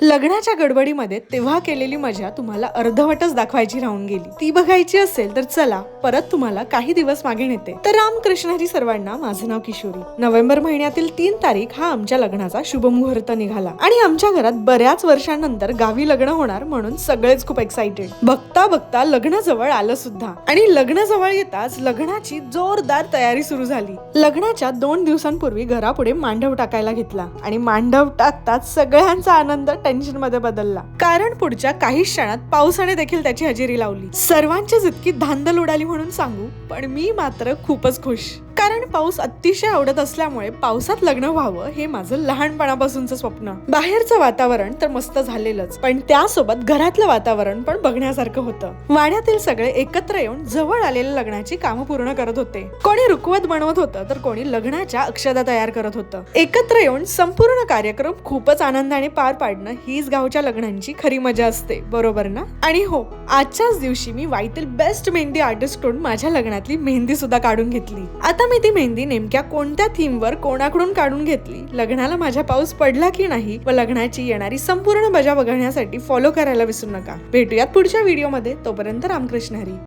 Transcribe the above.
लग्नाच्या गडबडीमध्ये तेव्हा केलेली मजा तुम्हाला अर्धवटच दाखवायची राहून गेली. ती बघायची असेल तर चला परत तुम्हाला काही दिवस मागे नेते. तर रामकृष्ण हरी सर्वांना, माझं नाव किशोरी. नोव्हेंबर महिन्यातील 3 तारीख हा आमच्या लग्नाचा शुभ मुहूर्त निघाला आणि आमच्या घरात बऱ्याच वर्षांनंतर गावी लग्न होणार म्हणून सगळेच खूप एक्साइटेड. बघता बघता लग्न जवळ आलं सुद्धा आणि लग्न जवळ येताच लग्नाची जोरदार तयारी सुरू झाली. लग्नाच्या 2 दिवसांपूर्वी घरापुढे मांडव टाकायला घेतला आणि मांडव टाकताच सगळ्यांचा आनंद टेन्शन मध्ये बदलला, कारण पुढच्या काही क्षणात पावसाने देखील त्याची हजेरी लावली. सर्वांचीच इतकी धांदल उडाली म्हणून सांगू, पण मी मात्र खूपच खुश, कारण पाऊस अतिशय आवडत असल्यामुळे पावसात लग्न व्हावं हे माझं लहानपणापासूनचं स्वप्न. बाहेरचं वातावरण तर मस्त झालेलंच, पण त्यासोबत घरातलं वातावरण पण बघण्यासारखं होतं. वाड्यातील सगळे एकत्र येऊन जवळ आलेल्या लग्नाची कामं पूर्ण करत होते. कोणी रुखवत बनवत होतं तर कोणी लग्नाच्या अक्षता तयार करत होतं. एकत्र येऊन संपूर्ण कार्यक्रम खूपच आनंदाने पार पाडणं हीच गावच्या लग्नांची खरी मजा असते, बरोबर ना? आणि हो, आजच्याच दिवशी मी वाईतील बेस्ट मेहंदी आर्टिस्ट कडून माझ्या लग्नातली मेहंदी सुद्धा काढून घेतली. आता मी ती मेहंदी नेमक्या कोणत्या थीमवर कोणाकडून काढून घेतली, लग्नाला माझ्या पाऊस पडला की नाही व लग्नाची येणारी संपूर्ण मजा बघण्यासाठी फॉलो करायला विसरू नका. भेटूयात पुढच्या व्हिडिओमध्ये. तोपर्यंत रामकृष्ण हरी.